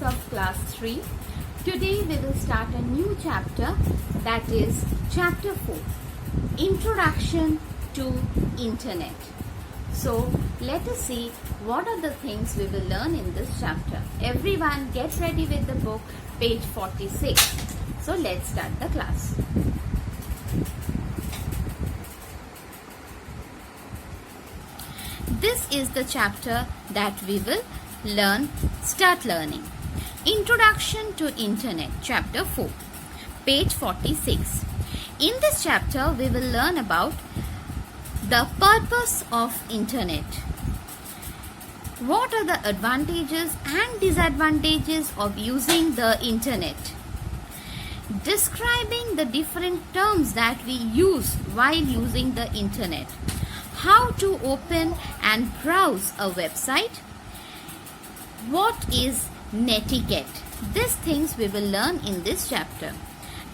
of class 3. Today we will start a new chapter, that is chapter 4, Introduction to Internet. So let us see what are the things we will learn in this chapter. Everyone get ready with the book, page 46. So let's start the class. This is the chapter that we will start learning. Introduction to Internet, chapter 4, page 46. In this chapter, we will learn about the purpose of Internet. What are the advantages and disadvantages of using the Internet? Describing the different terms that we use while using the Internet. How to open and browse a website. What is netiquette? These things we will learn in this chapter.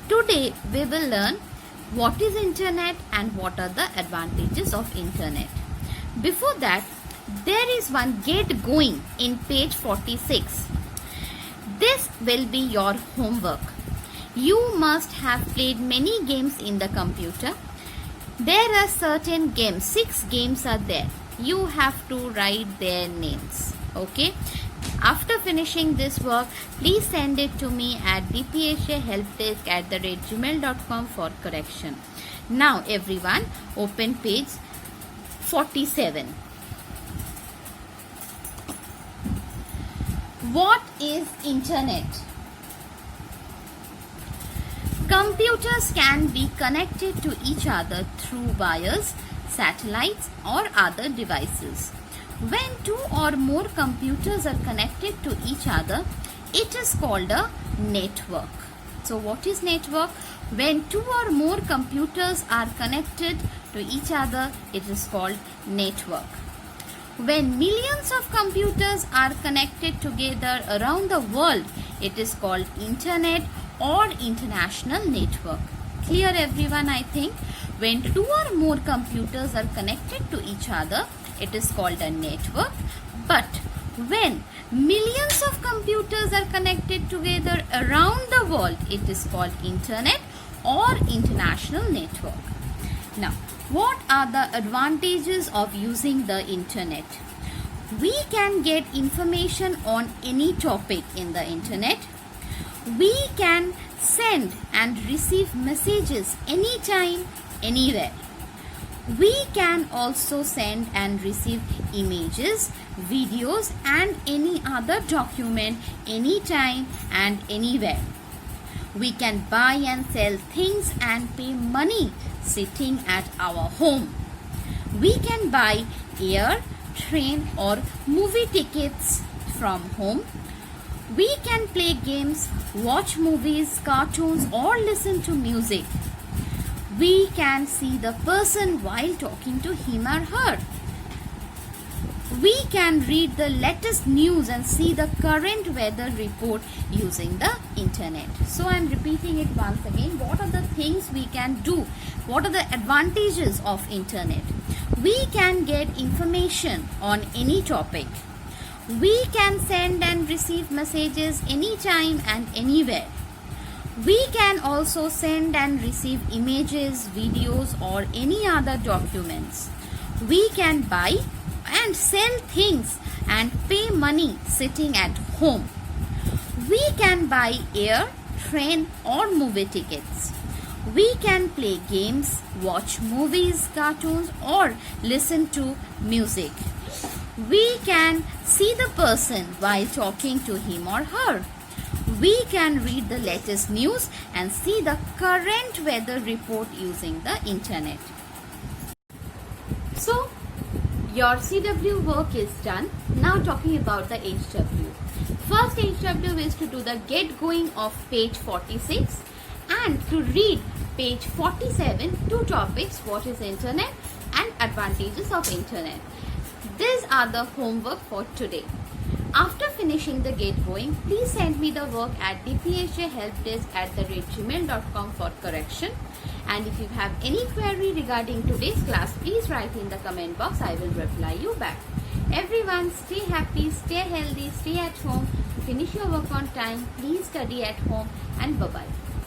Today we will learn what is Internet and what are the advantages of Internet. Before that, there is one get going in page 46. This will be your homework. You must have played many games in the computer. There are certain games, 6 games are there. You have to write their names. Okay. After finishing this work, please send it to me at dphahelpdesk@gmail.com for correction. Now everyone, open page 47. What is Internet? Computers can be connected to each other through wires, satellites or other devices. When 2 or more computers are connected to each other, it is called a network. So what is network? When 2 or more computers are connected to each other, it is called network. When millions of computers are connected together around the world, it is called Internet or international network. Clear everyone, I think? When 2 or more computers are connected to each other, it is called a network. But when millions of computers are connected together around the world, it is called Internet or international network. Now, what are the advantages of using the Internet? We can get information on any topic in the Internet. We can send and receive messages anytime, anywhere. We can also send and receive images, videos and any other document anytime and anywhere. We can buy and sell things and pay money sitting at our home. We can buy air, train or movie tickets from home. We can play games, watch movies, cartoons or listen to music. We can see the person while talking to him or her. We can read the latest news and see the current weather report using the Internet. So I am repeating it once again. What are the things we can do? What are the advantages of Internet? We can get information on any topic. We can send and receive messages anytime and anywhere. We can also send and receive images, videos or any other documents. We can buy and sell things and pay money sitting at home. We can buy air, train or movie tickets. We can play games, watch movies, cartoons or listen to music. We can see the person while talking to him or her. We can read the latest news and see the current weather report using the Internet. So, your CW work is done. Now talking about the HW. First HW is to do the get going of page 46 and to read page 47, 2 topics, what is Internet and advantages of Internet. These are the homework for today. After finishing the get going, please send me the work at dphahelpdesk@gmail.com for correction. And if you have any query regarding today's class, please write in the comment box. I will reply you back. Everyone, stay happy, stay healthy, stay at home, finish your work on time, please study at home, and bye bye.